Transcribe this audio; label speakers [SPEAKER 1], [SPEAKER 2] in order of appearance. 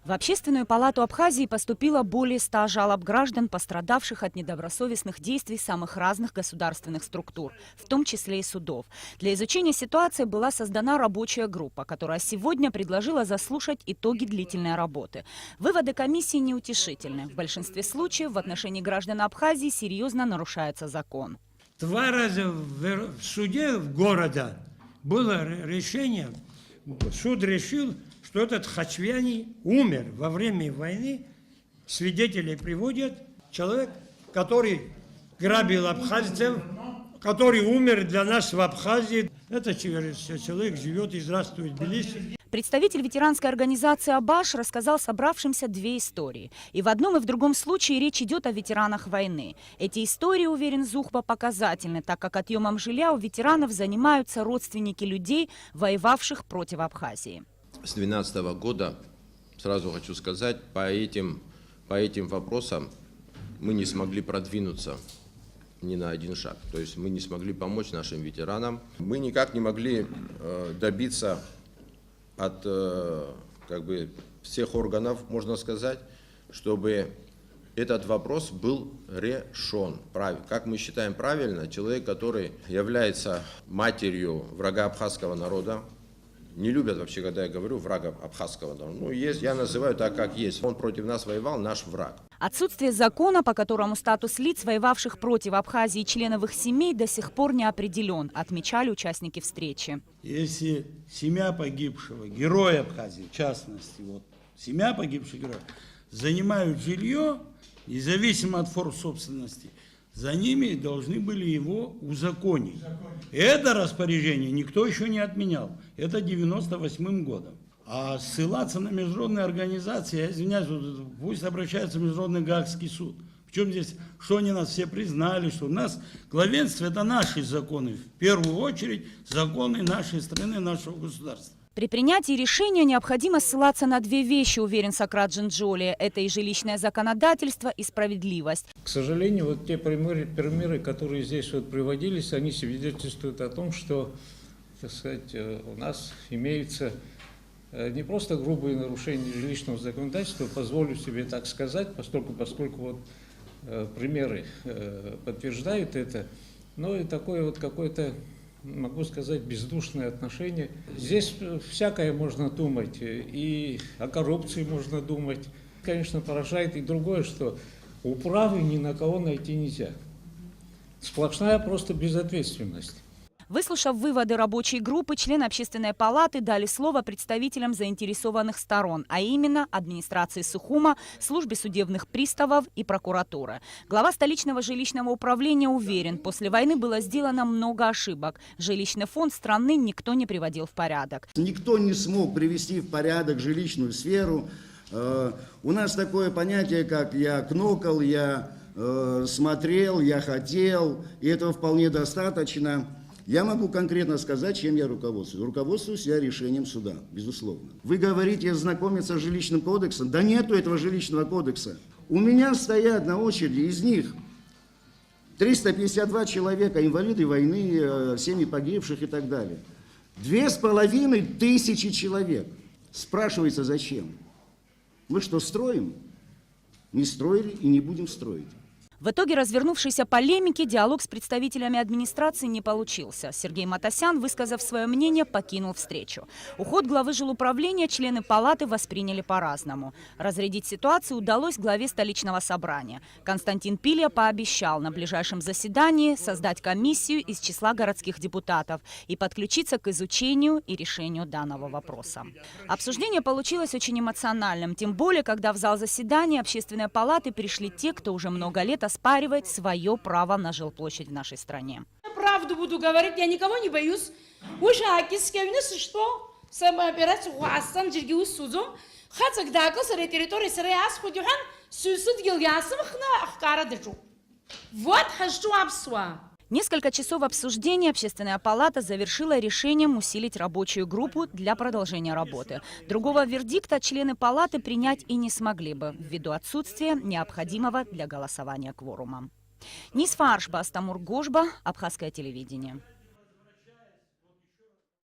[SPEAKER 1] В Общественную палату Абхазии поступило более 100 жалоб граждан, пострадавших от недобросовестных действий самых разных государственных структур, в том числе и судов. Для изучения ситуации была создана рабочая группа, которая сегодня предложила заслушать итоги длительной работы. Выводы комиссии неутешительны. В большинстве случаев в отношении граждан Абхазии серьезно нарушается закон.
[SPEAKER 2] 2 раза в суде в городе было решение, суд решил, что этот Хачвяни умер во время войны. Свидетелей приводят. Человек, который грабил абхазцев, который умер для нас в Абхазии. Этот человек живет и здравствует в Тбилиси.
[SPEAKER 1] Представитель ветеранской организации «Абаш» рассказал собравшимся 2 истории. И в одном и в другом случае речь идет о ветеранах войны. Эти истории, уверен Зухба, показательны, так как отъемом жилья у ветеранов занимаются родственники людей, воевавших против Абхазии.
[SPEAKER 3] С 2012 года, сразу хочу сказать, по этим вопросам мы не смогли продвинуться ни на один шаг. То есть мы не смогли помочь нашим ветеранам. Мы никак не могли добиться от всех органов, можно сказать, чтобы этот вопрос был решен. Как мы считаем правильно, человек, который является матерью врага абхазского народа, не любят вообще, когда я говорю врага абхазского народа. Ну, я называю так, как есть. Он против нас воевал, наш враг.
[SPEAKER 1] Отсутствие закона, по которому статус лиц, воевавших против Абхазии и членов их семей, до сих пор не определен, отмечали участники встречи.
[SPEAKER 4] Если семья погибшего, героя Абхазии, в частности, семья погибшего героя, занимают жилье, независимо от форм собственности, за ними должны были его узаконить. Это распоряжение никто еще не отменял. Это 98 годом. А ссылаться на международные организации, я извиняюсь, пусть обращаются в Международный Гаагский суд. В чем здесь, что они нас все признали, что у нас главенство — это наши законы. В первую очередь законы нашей страны, нашего государства.
[SPEAKER 1] При принятии решения необходимо ссылаться на 2 вещи, уверен Сократ Джинджоли. Это и жилищное законодательство, и справедливость.
[SPEAKER 5] К сожалению, вот те примеры, которые здесь приводились, они свидетельствуют о том, что, так сказать, у нас имеются не просто грубые нарушения жилищного законодательства, позволю себе так сказать, поскольку примеры подтверждают это, но и такое какое-то, могу сказать, бездушное отношение. Здесь всякое можно думать, и о коррупции можно думать. Конечно, поражает и другое, что управы ни на кого найти нельзя. Сплошная просто безответственность.
[SPEAKER 1] Выслушав выводы рабочей группы, члены Общественной палаты дали слово представителям заинтересованных сторон, а именно администрации Сухума, службе судебных приставов и прокуратуры. Глава столичного жилищного управления уверен, после войны было сделано много ошибок. Жилищный фонд страны никто не приводил в порядок.
[SPEAKER 6] Никто не смог привести в порядок жилищную сферу. У нас такое понятие, как «я кнокал», «я смотрел», «я хотел», и этого вполне достаточно. Я могу конкретно сказать, чем я руководствуюсь. Руководствуюсь я решением суда, безусловно. Вы говорите, знакомиться с жилищным кодексом. Да нету этого жилищного кодекса. У меня стоят на очереди, из них 352 человека, инвалиды войны, семьи погибших и так далее. 2500 человек. Спрашивается, зачем? Мы что, строим? Не строили и не будем строить.
[SPEAKER 1] В итоге развернувшейся полемики диалог с представителями администрации не получился. Сергей Матасян, высказав свое мнение, покинул встречу. Уход главы жилуправления члены палаты восприняли по-разному. Разрядить ситуацию удалось главе столичного собрания. Константин Пилья пообещал на ближайшем заседании создать комиссию из числа городских депутатов и подключиться к изучению и решению данного вопроса. Обсуждение получилось очень эмоциональным, тем более, когда в зал заседания Общественной палаты пришли те, кто уже много лет оспаривать свое право на жилплощадь в нашей стране.
[SPEAKER 7] Правду буду говорить, я никого не боюсь. Уже акискевнес что? Самоопирать хуасан жиргиус судом. Хацак дакл саре территории саре асхудюхан сюсуд гилгасым хна ахкара держу. Вот хажу абсуа.
[SPEAKER 1] Несколько часов обсуждения Общественная палата завершила решением усилить рабочую группу для продолжения работы. Другого вердикта члены палаты принять и не смогли бы, ввиду отсутствия необходимого для голосования кворума. Нисфа Аршба, Астамур Гошба, Абхазское телевидение.